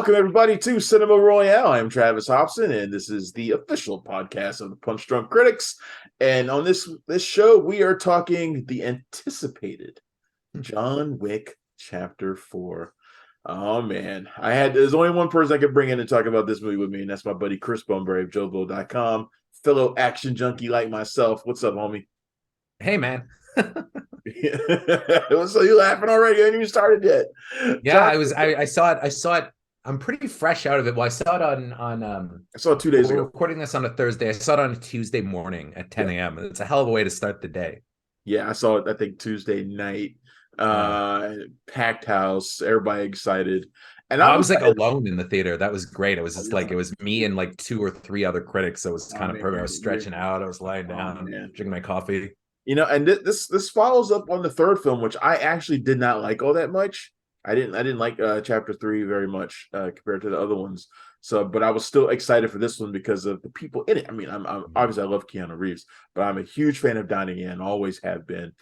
Welcome, everybody, to Cinema Royale. I'm Travis Hobson, and this is the official podcast of the Punch Drunk Critics. And on this show, we are talking the anticipated John Wick Chapter 4. Oh, man. There's only one person I could bring in to talk about this movie with me, and that's my buddy Chris Bumbray of JoBlo.com, fellow action junkie like myself. What's up, homie? Hey, man. So you laughing already? I ain't even started yet. Yeah, I saw it. I'm pretty fresh out of it. Well, I saw it on I saw it 2 days we're ago. recording this on a Thursday. I saw it on a Tuesday morning at 10 a.m. It's a hell of a way to start the day. Yeah, I saw it, I think, Tuesday night. Yeah. Packed house, everybody excited. And I I'm was like excited. alone in the theater. That was great. It was just like it was me and like two or three other critics. So it was kind of perfect. I was stretching out. I was lying down, drinking my coffee. And this follows up on the third film, which I actually did not like all that much. I didn't like chapter 3 very much compared to the other ones. So, but I was still excited for this one because of the people in it. I mean, I'm obviously I love Keanu Reeves, but I'm a huge fan of Donnie Yen, always have been.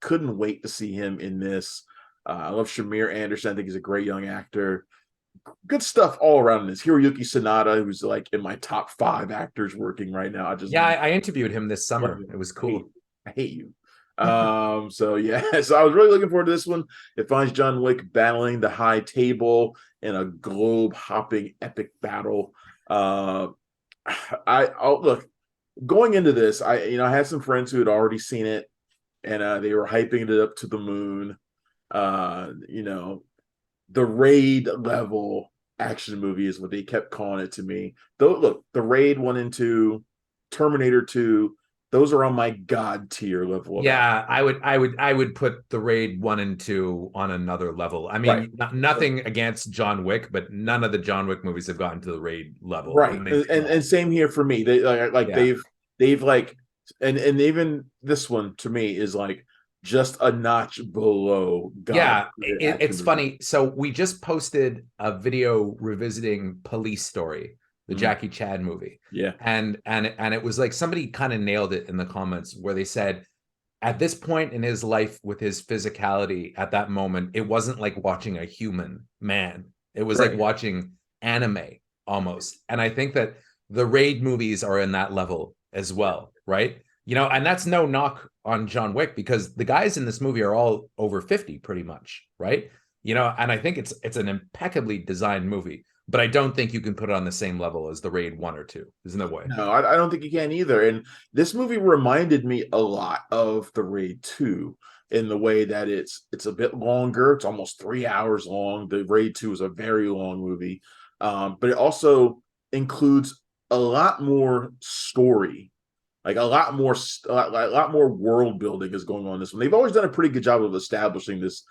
Couldn't wait to see him in this. I love Shamir Anderson. I think he's a great young actor. Good stuff all around in this. Hiroyuki Sanada, who's like in my top 5 actors working right now. I interviewed him this summer. It was cool. I hate you. So yeah, so I was really looking forward to this one. It finds John Wick battling the high table in a globe hopping epic battle. I'll look, going into this, I had some friends who had already seen it, and they were hyping it up to the moon. You know, the raid level action movie is what they kept calling it to me. Though, look, the raid 1 and 2, Terminator 2, those are on my god tier level. Yeah, I would put the Raid 1 and 2 on another level. I mean, Right. nothing against John Wick, but none of the John Wick movies have gotten to the Raid level. Right. And same here for me. They like Yeah. they've like and even this one to me is like just a notch below god. Yeah, it's funny. So we just posted a video revisiting Police Story, the Jackie Chan movie. Yeah. And it was like somebody kind of nailed it in the comments where they said at this point in his life with his physicality at that moment, it wasn't like watching a human man. It was like watching anime almost. And I think that the Raid movies are in that level as well, right? And that's no knock on John Wick because the guys in this movie are all over 50 pretty much, right? And I think it's an impeccably designed movie, but I don't think you can put it on the same level as the Raid 1 or 2. There's no way. No, I don't think you can either. And this movie reminded me a lot of the Raid 2 in the way that it's a bit longer. It's almost 3 hours long. The Raid 2 is a very long movie. But it also includes a lot more story. Like a lot more world building is going on in this one. They've always done a pretty good job of establishing this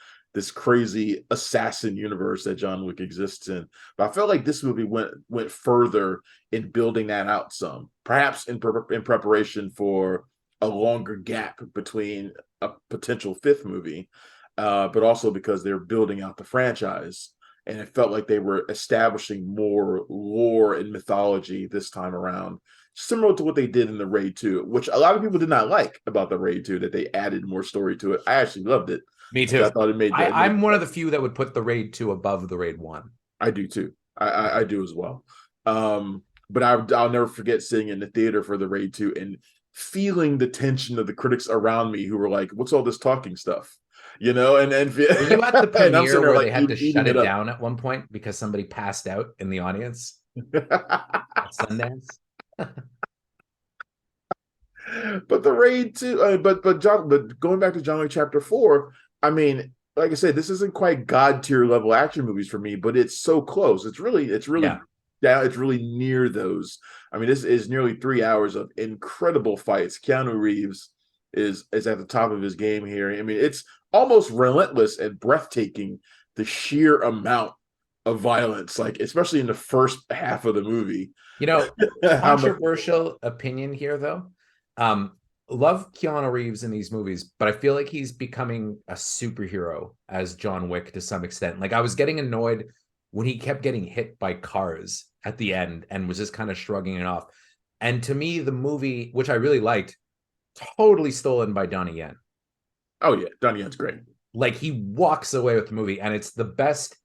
crazy assassin universe that John Wick exists in. But I felt like this movie went further in building that out some, perhaps in preparation for a longer gap between a potential 5th movie, but also because they're building out the franchise. And it felt like they were establishing more lore and mythology this time around, similar to what they did in the Raid 2, which a lot of people did not like about the Raid 2, that they added more story to it. I actually loved it. Me too. I thought it made. I'm one of the few that would put the Raid 2 above the Raid 1. I do too. I do as well. But I'll never forget sitting in the theater for the Raid 2 and feeling the tension of the critics around me who were like, "What's all this talking stuff?" And were you at the premiere where they had to shut it up. down at one point because somebody passed out in the audience at Sundance? But the Raid 2, but going back to John Wick Chapter 4, I mean, like I said, this isn't quite god tier level action movies for me, but it's so close. It's really Yeah. down. It's really near those. I mean, this is nearly 3 hours of incredible fights. Keanu Reeves is at the top of his game here. I mean, it's almost relentless and breathtaking, the sheer amount of violence, like especially in the first half of the movie. Controversial opinion here though. Love Keanu Reeves in these movies, but I feel like he's becoming a superhero as John Wick to some extent. Like I was getting annoyed when he kept getting hit by cars at the end and was just kind of shrugging it off. And to me, the movie, which I really liked, totally stolen by Donnie Yen. Oh yeah, Donnie Yen's great. Like he walks away with the movie, and it's the best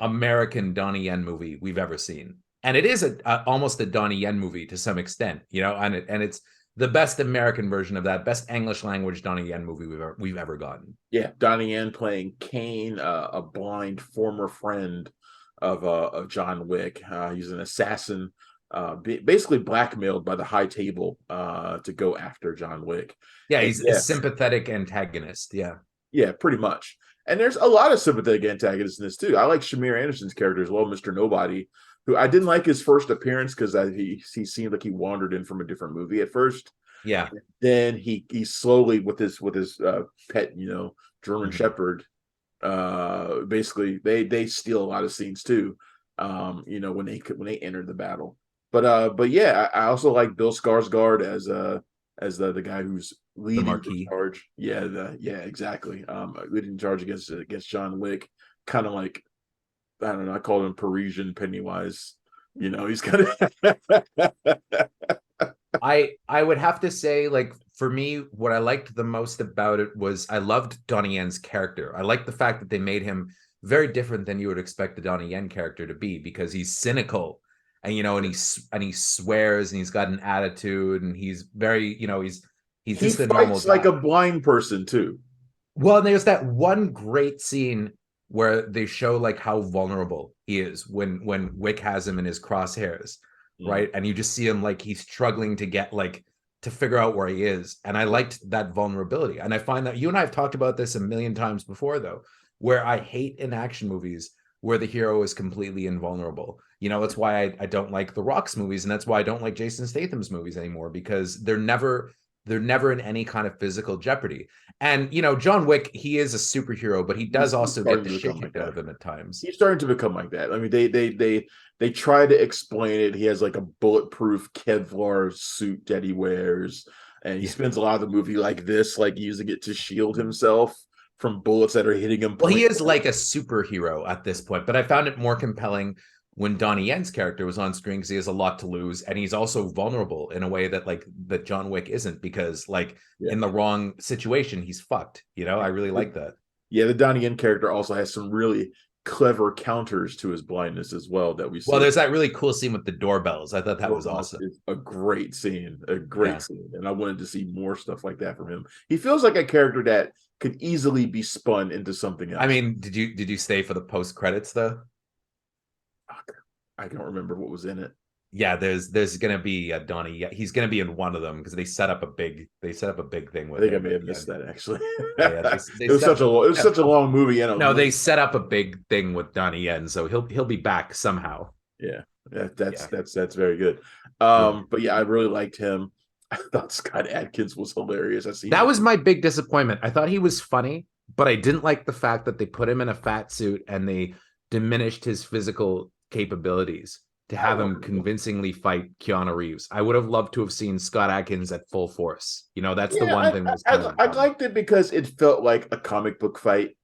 American Donnie Yen movie we've ever seen. And it is almost a Donnie Yen movie to some extent, you know, and it's the best American version of that, best English language Donnie Yen movie we've ever gotten. Yeah, Donnie Yen playing Kane, a blind former friend of John Wick. He's an assassin, basically blackmailed by the High Table to go after John Wick. Yeah, And he's a yeah, sympathetic antagonist. Yeah. yeah, pretty much. And there's a lot of sympathetic antagonists in this too. I like Shamir Anderson's character as well, Mr. Nobody, who I didn't like his first appearance because he seemed like he wandered in from a different movie at first. Yeah. Then he slowly with his pet, German Mhm. Shepherd, basically they steal a lot of scenes too. When they enter the battle. But yeah, I also like Bill Skarsgård as the guy who's The leading the Marquis. charge. Yeah, exactly. Leading the charge against John Wick, kind of like, I don't know, I call him Parisian Pennywise. He's kind of I would have to say, like, for me, what I liked the most about it was I loved Donnie Yen's character. I liked the fact that they made him very different than you would expect the Donnie Yen character to be, because he's cynical and he swears and he's got an attitude and he's very, he's he just a normal fights like guy. a blind person too. Well, and there's that one great scene where they show like how vulnerable he is when Wick has him in his crosshairs, Mm. right? And you just see him like he's struggling to get like to figure out where he is. And I liked that vulnerability. And I find that you and I have talked about this a million times before, though, where I hate in action movies where the hero is completely invulnerable. That's why I don't like The Rock's movies, and that's why I don't like Jason Statham's movies anymore, because they're never in any kind of physical jeopardy. And John Wick, he is a superhero, but he does He's also get starting the to shit become like kicked out that. of him at times. He's starting to become like that. I mean, they try to explain it. He has like a bulletproof Kevlar suit that he wears, and he Yeah. spends a lot of the movie like this, like using it to shield himself from bullets that are hitting him Well, he point is blank. like a superhero at this point, but I found it more compelling when Donnie Yen's character was on screen, because he has a lot to lose, and he's also vulnerable in a way that John Wick isn't, because like Yeah, in the wrong situation, he's fucked. I really yeah. like that. Yeah, the Donnie Yen character also has some really clever counters to his blindness as well that we Well, see. there's that really cool scene with the doorbells. I thought that was Doorbell awesome. is a great scene, Yeah. and I wanted to see more stuff like that from him. He feels like a character that could easily be spun into something I else. mean, did you stay for the post credits though? I don't remember what was in it. Yeah, there's gonna be a Donnie. Yeah, he's gonna be in one of them because they set up a big thing I with think I him may at have the missed end. that actually. Yeah, they It was set. such a long movie and a No, movie. they set up a big thing with Donnie Yen, so he'll be back somehow. Yeah, that's Yeah, that's very good. yeah. But yeah, I really liked him. I thought Scott Adkins was hilarious. I seen That him. was my big disappointment. I thought he was funny, but I didn't like the fact that they put him in a fat suit and they diminished his physical capabilities to I have love him convincingly fight Keanu Reeves. I would have loved to have seen Scott Adkins at full force. That's the Yeah, one thing that was kind of I bummed. liked it because it felt like a comic book fight.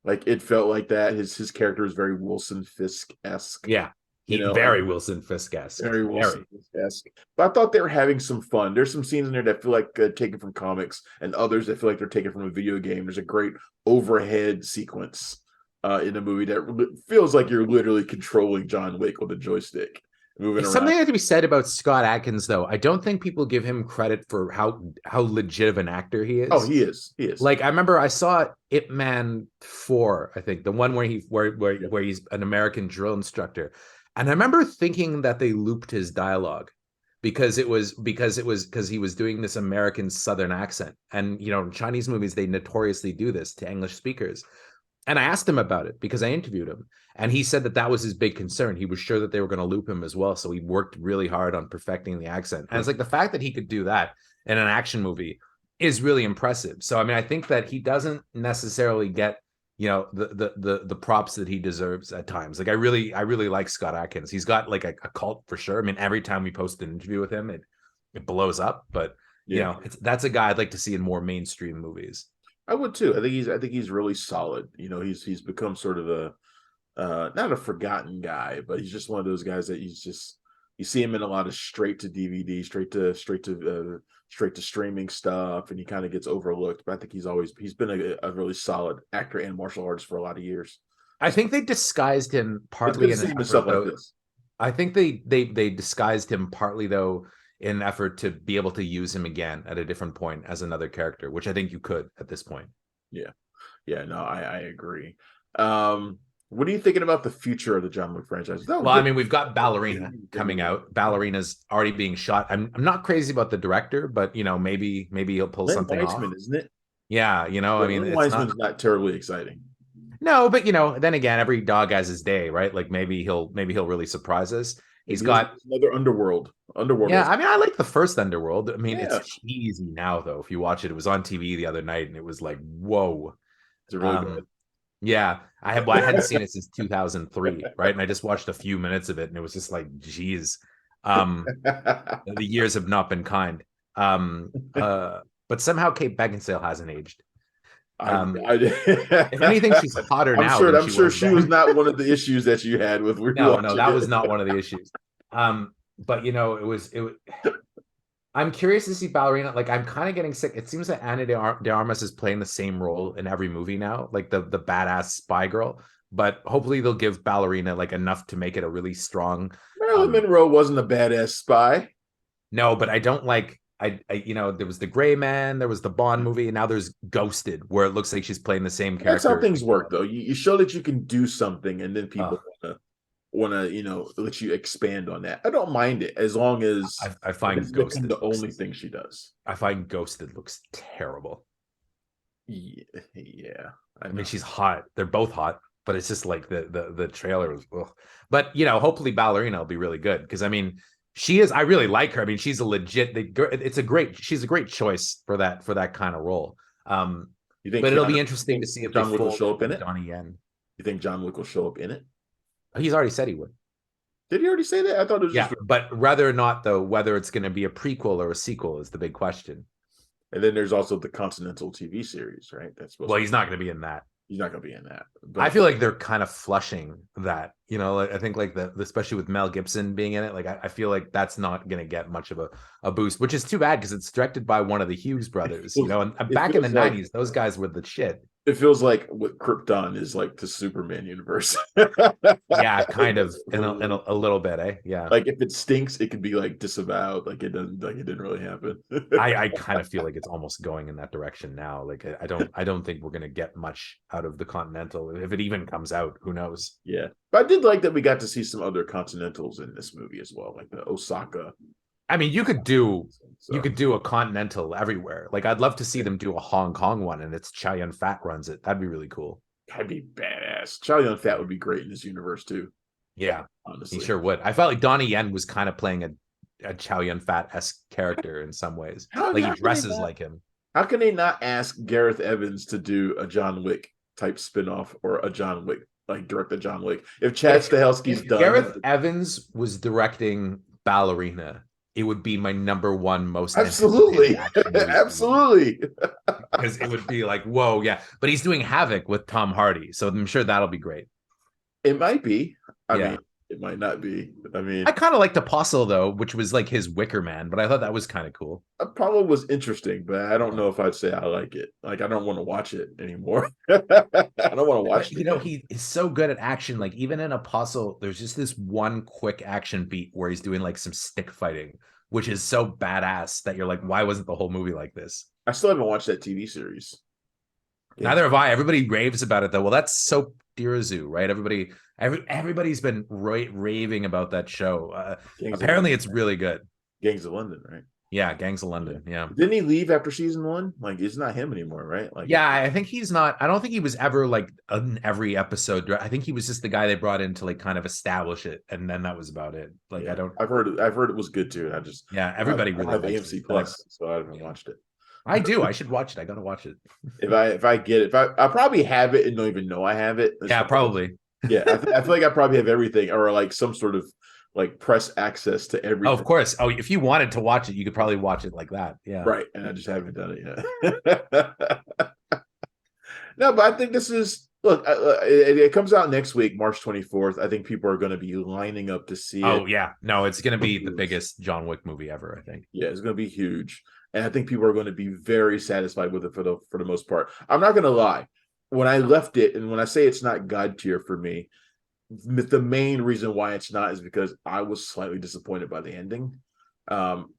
Like it felt like that. His character is very Wilson Fisk esque. Yeah, You he know, very Wilson Fisk-esque. Very Wilson Very. esque. But I thought they were having some fun. There's some scenes in there that feel like taken from comics, and others that feel like they're taken from a video game. There's a great overhead sequence in the movie that feels like you're literally controlling John Wick with a joystick, moving It's around. something that to be said about Scott Adkins, though. I don't think people give him credit for how legit of an actor he Oh, is. he is. He is. Like I remember I saw Ip Man 4, I think, the one where Yeah. where he's an American drill instructor. And I remember thinking that they looped his dialogue because he was doing this American Southern accent. And in Chinese movies, they notoriously do this to English speakers. And I asked him about it because I interviewed him. And he said that was his big concern. He was sure that they were going to loop him as well. So he worked really hard on perfecting the accent. And it's like the fact that he could do that in an action movie is really impressive. So I mean, I think that he doesn't necessarily get the props that he deserves at times. Like I really like Scott Adkins. He's got like a cult for sure. I mean, every time we post an interview with him, it blows up. But Yeah. that's a guy I'd like to see in more mainstream movies. I would too. I think he's really solid. He's become sort of a not a forgotten guy, but he's just one of those guys that you see him in a lot of straight to DVD, straight to streaming stuff, and he kind of gets overlooked. But I think he's been a really solid actor and martial artist for a lot of years. I think they disguised him It's good partly to in see an him in stuff effort, like though. this. I think they disguised him partly though in an effort to be able to use him again at a different point as another character, which I think you could at this point. Yeah. Yeah, no, I agree. What are you thinking about the future of the John Wick franchise? No, Well, I good. mean, we've got Ballerina coming out. Ballerina's already being shot. I'm not crazy about the director, but maybe he'll pull Lynn something off. Weissman, isn't it? Yeah, I Yeah, mean, Lynn it's not. Weissman's not terribly exciting. No, but then again, every dog has his day, right? Like maybe he'll really surprise us. He's Maybe he'll got. do another Underworld. Underworld Yeah, was, I mean, I like the first Underworld. I mean, it's yeah, cheesy now though. If you watch it, it was on TV the other night, and it was like, whoa. it's really Um, yeah, I hadn't seen it since 2003, right? And I just watched a few minutes of it, and it was just like, geez, bad. the years have not been kind. Um, but somehow Kate Beckinsale hasn't aged. If anything, she's hotter now than I'm she sure was she was then. not one of the issues that you had with No, rewatching that was it. not one of the issues. But it was. I'm curious to see Ballerina. Like, I'm kind of getting sick. It seems that de Armas is playing the same role in every movie now, like the badass spy girl. But hopefully, they'll give Ballerina like enough to make it a really strong. Marilyn Monroe wasn't a badass spy. No, but I don't like. There was the Gray Man, there was the Bond movie, and now there's Ghosted, where it looks like she's playing the same That's how character. things work, though. You show that you can do something, and then people Uh, want to let you expand on that. I don't mind it as long as I it find doesn't become Ghosted the only thing she does. I find Ghosted looks terrible. Yeah, yeah, I mean, she's hot. They're both hot, but it's just like the trailer was. Ugh. But hopefully Ballerina will be really good because I mean, she is. I really like her. I mean, she's a legit. She's a great choice for that kind of role. You think But it'll Keanu, be you interesting think to see if they John Wick will fold show up in it? Donnie Yen. You think John Wick will show up in it? He's already said he would. Did he already say that? I thought it was Yeah, just. but whether or not though, whether it's going to be a prequel or a sequel is the big question. And then there's also the Continental TV series, right? That's supposed Well, to. he's not going to be in that. He's not going to be in that. I But feel like they're kind of flushing that, like, I think like especially with Mel Gibson being in it, like I feel like that's not going to get much of a boost, which is too bad because it's directed by one of the Hughes brothers, and it back in the feels like 90s, those guys were the shit. it feels like what Krypton is like the Superman universe. Yeah, kind of in a little bit, eh? Yeah. Like if it stinks, it could be like disavowed, like it doesn't, like it didn't really happen. I kind of feel like it's almost going in that direction now. Like I don't think we're gonna get much out of the Continental. If it even comes out, who knows? Yeah, but I did like that we got to see some other Continentals in this movie as well, like the Osaka. I mean, you could do So a Continental everywhere. Like I'd love to see them do a Hong Kong one, and it's Chow Yun Fat runs it. That'd be really cool. that'd be badass. Chow Yun Fat would be great in this universe too. Yeah, Honestly, he sure would. I felt like Donnie Yen was kind of playing a Chow Yun Fat-esque character in some ways. Like he dresses like him. How can they not ask Gareth Evans to do a John Wick type spinoff or a John Wick, like direct a John Wick? If Chad Stahelski's done, Gareth Evans was directing Ballerina, it would be my number one most absolutely, absolutely, because it would be like, whoa, yeah. But he's doing Havoc with Tom Hardy, so I'm sure that'll be great. it might be. I Yeah. mean, it might not be. I mean, I kind of liked Apostle though, which was like his Wicker Man, but I thought that was kind of cool. Apollo was interesting, but I don't know if I'd say I like it. Like, I don't want to watch it anymore. I don't want to watch it. He is so good at action. Like even in Apostle, there's just this one quick action beat where he's doing like some stick fighting, which is so badass that you're like, why wasn't the whole movie like this? I still haven't watched that TV series. Yeah. Neither have I. Everybody raves about it though. Well, that's Soap Dirazu, right? Everybody's been raving about that show. Apparently, it's really good. Gangs of London, right? Yeah, Gangs of London. Yeah. Didn't he leave after season 1? Like, it's not him anymore, right? Like, yeah, I think he's not. I don't think he was ever like in every episode. I think he was just the guy they brought in to like kind of establish it, and then that was about it. Like, yeah. I've heard it was good too. Everybody really have AMC Plus, so I haven't watched it. I do. I should watch it. I gotta watch it. If I get it, I probably have it and don't even know I have it. Yeah, probably. Yeah, I feel like I probably have everything, or like some sort of like press access to everything. Oh, of course. Oh, if you wanted to watch it, you could probably watch it like that. Yeah. Right. And I just haven't done it yet. No, but I think this is it comes out next week, March 24th. I think people are going to be lining up to see it. Oh, yeah. No, it's going to be the biggest John Wick movie ever, I think. Yeah, it's going to be huge. And I think people are going to be very satisfied with it for the most part. I'm not going to lie. when I left it, and when I say it's not God tier for me, the main reason why it's not is because I was slightly disappointed by the ending.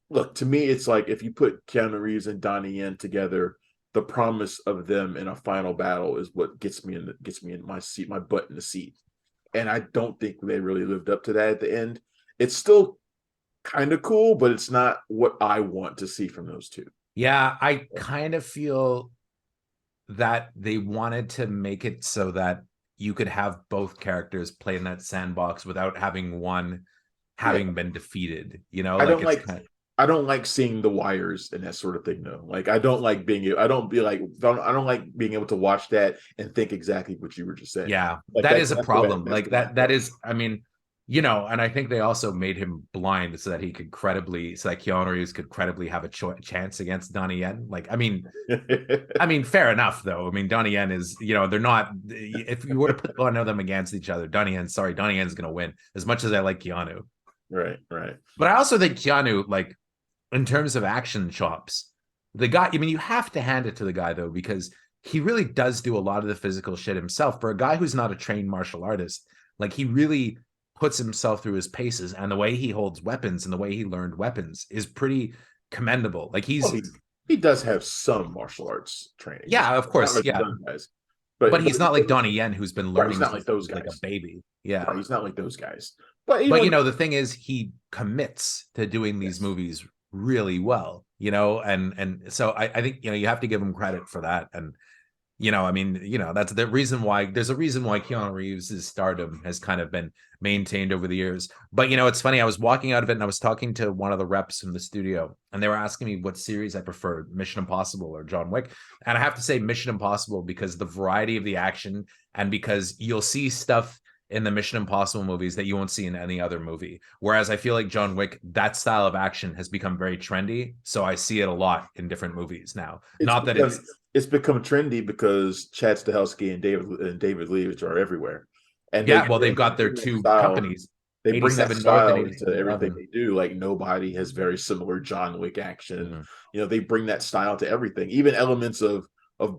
Look, to me, it's like if you put Keanu Reeves and Donnie Yen together, the promise of them in a final battle is what gets me in my seat, my butt in the seat. And I don't think they really lived up to that at the end. It's still kind of cool, but it's not what I want to see from those two. Yeah, I kind of feel that they wanted to make it so that you could have both characters play in that sandbox without having one Yeah, having been defeated. You know, I like don't it's like kind of, I don't like seeing the wires and that sort of thing though. Like I don't like being I don't be like I don't like being able to watch that and think exactly what you were just saying. yeah, Like that is a that's the bad problem. that's Like the bad that part. is, I mean, you know, and I think they also made him blind so that he could credibly, so that Keanu Reeves could credibly have a chance against Donnie Yen. Like, I mean, fair enough though. I mean, Donnie Yen is, you know, they're not. If you were to put one of them against each other, Donnie Yen's going to win. As much as I like Keanu, Right, right. but I also think Keanu, like in terms of action chops, the guy. I mean, you have to hand it to the guy though because he really does do a lot of the physical shit himself. For a guy who's not a trained martial artist, like he really puts himself through his paces, and the way he holds weapons and the way he learned weapons is pretty commendable. Like Well, he's, he does have some martial arts training. Just yeah, of not course, like yeah, some guys. but But he's not like Donnie Yen who's been right, he's learning not like since those he was like a guys. baby. Yeah. Right, he's not like those guys. But you But know, you know, the thing is he commits to doing these yes. movies really well, you know, and so I think, you know, you have to give him credit for that. And you know, I mean, you know, that's the reason why there's a reason why Keanu Reeves' stardom has kind of been maintained over the years. But, you know, it's funny. I was walking out of it and I was talking to one of the reps from the studio and they were asking me what series I preferred, Mission Impossible or John Wick. And I have to say Mission Impossible because the variety of the action and because you'll see stuff in the Mission Impossible movies that you won't see in any other movie. Whereas I feel like John Wick, that style of action has become very trendy. So I see it a lot in different movies now. It's Not that become it's it's become trendy because Chad Stahelski and David Leitch are everywhere, and Yeah, well, they've got they their bring that two style. companies, They bring that 87 North and style into everything 8711. they do. Like nobody has very similar John Wick action. Mhm. You know, they bring that style to everything, even elements of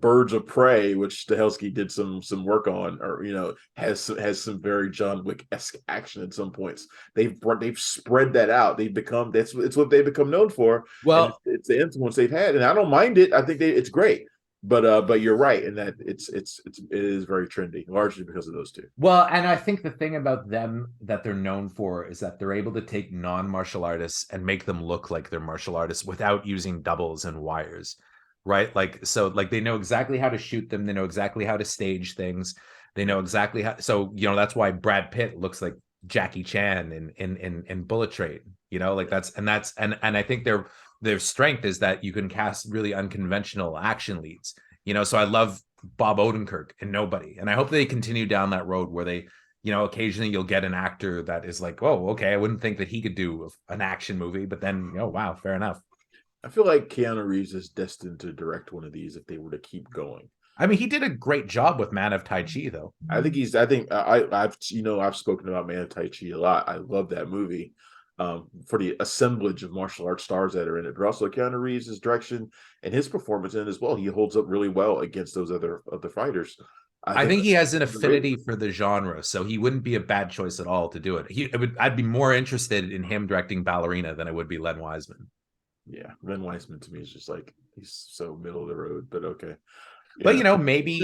Birds of Prey, which Stahelski did some work on, or you know, has some very John Wick esque action at some points. They've spread that out. They've become that's it's what they've become known for, and Well, it's the influence they've had. And I don't mind it. I think it's great. But you're right in that it is very trendy, largely because of those two. well, and I think the thing about them that they're known for is that they're able to take non-martial artists and make them look like they're martial artists without using doubles and wires, right? Like so, like they know exactly how to shoot them, they know exactly how to stage things, they know exactly how. So you know that's why Brad Pitt looks like Jackie Chan in Bullet Train. You know, like that's and I think their strength is that you can cast really unconventional action leads. You know, so I love Bob Odenkirk and Nobody. And I hope they continue down that road where they, you know, occasionally you'll get an actor that is like, oh, okay, I wouldn't think that he could do an action movie, but then, oh, wow, fair enough. I feel like Keanu Reeves is destined to direct one of these if they were to keep going. I mean, he did a great job with Man of Tai Chi, though. I think I've I've spoken about Man of Tai Chi a lot. I love that movie. For the assemblage of martial arts stars that are in it, but also Keanu Reeves' direction and his performance in it as well. He holds up really well against those other fighters. I I think think he that's has an underrated. affinity for the genre, so he wouldn't be a bad choice at all to do it. I'd be more interested in him directing Ballerina than I would be Len Wiseman. Yeah, Ren Weissman to me is just like he's so middle of the road, but okay. But Yeah. you know, maybe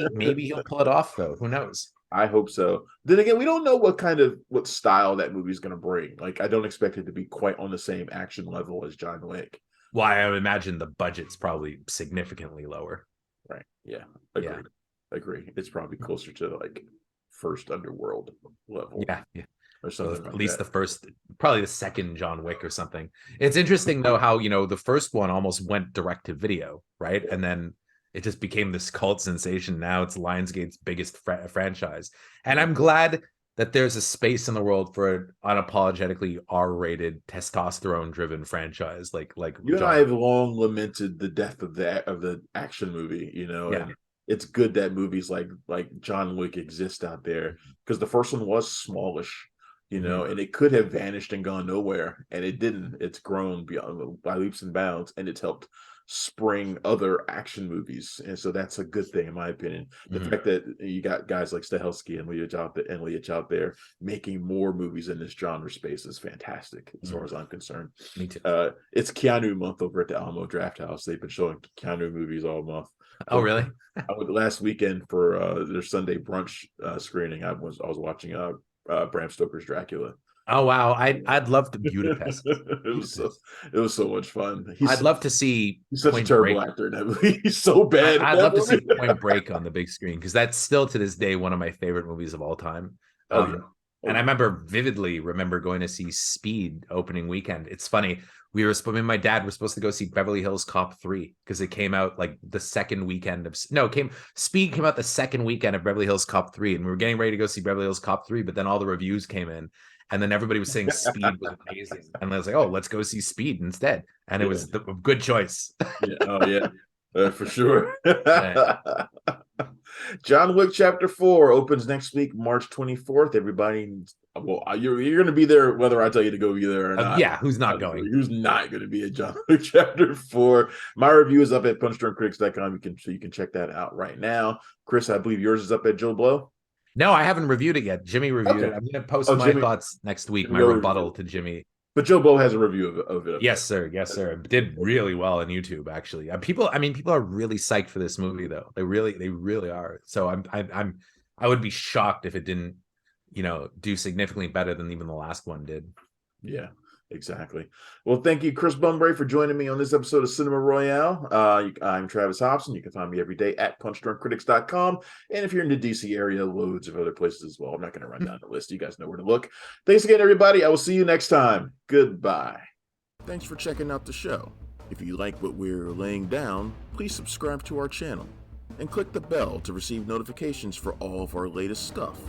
he'll pull it off though. Who knows? I hope so. Then again, we don't know what style that movie's going to bring. Like, I don't expect it to be quite on the same action level as John Wick. Well, I would imagine the budget's probably significantly lower. Right? Yeah, Yeah. agreed. Agree. It's probably closer to like first Underworld level Yeah, yeah. or Or something at like least that. the first, probably the second John Wick or something. It's interesting though how you know the first one almost went direct to video, right? Yeah. And then it just became this cult sensation. Now it's Lionsgate's biggest franchise, and Yeah. I'm glad that there's a space in the world for an unapologetically R-rated, testosterone-driven franchise like You and I John have Wick. long lamented the death of the action movie, Yeah. and it's good that movies like John Wick exist out there because the first one was smallish, Mhm. and it could have vanished and gone nowhere, and it didn't. It's grown beyond by leaps and bounds, and it's helped. spring other action movies, and so that's a good thing in my opinion. The fact that you got guys like Stahelski and Leach out there making more movies in this genre space is fantastic as far as I'm concerned. Me too. It's Keanu month over at the Alamo Drafthouse. They've been showing Keanu movies all month. Oh, really? I went last weekend for their Sunday brunch screening. I was watching Bram Stoker's Dracula. Oh wow, I'd love to Budapest. It was so much fun. I'd love to see. He's such a terrible actor in that movie. He's so bad. I'd love to see Point Break on the big screen because that's still to this day one of my favorite movies of all time. And I vividly remember going to see Speed opening weekend. It's funny. Me and my dad were supposed to go see Beverly Hills Cop 3 because it came out like the second weekend of Speed came out the second weekend of Beverly Hills Cop 3, and we were getting ready to go see Beverly Hills Cop 3, but then all the reviews came in, and then everybody was saying Speed was amazing, and I was like, oh, let's go see Speed instead, and it was a good choice. For sure. John Wick Chapter 4 opens next week, March 24th. Everybody, well, you're going to be there whether I tell you to go be there or not. Yeah, who's not going? Who's not going to be at John Wick Chapter 4? My review is up at punchdrunkcritics.com. You can check that out right now. Chris, I believe yours is up at Joe Blow. No, I haven't reviewed it yet. Jimmy reviewed it. I'm going to post my thoughts next week, my rebuttal to Jimmy. But Joe Blow has a review of it. Yes, sir. Yes, sir. It did really well on YouTube, actually. People are really psyched for this movie, though. They really are. So I would be shocked if it didn't, do significantly better than even the last one did. Yeah, exactly. Well, thank you, Chris Bumbray, for joining me on this episode of Cinema Royale. I'm Travis Hobson. You can find me every day at punchdrunkcritics.com. And if you're in the DC area, loads of other places as well. I'm not going to run down the list. You guys know where to look. Thanks again, everybody. I will see you next time. Goodbye. Thanks for checking out the show. If you like what we're laying down, please subscribe to our channel and click the bell to receive notifications for all of our latest stuff.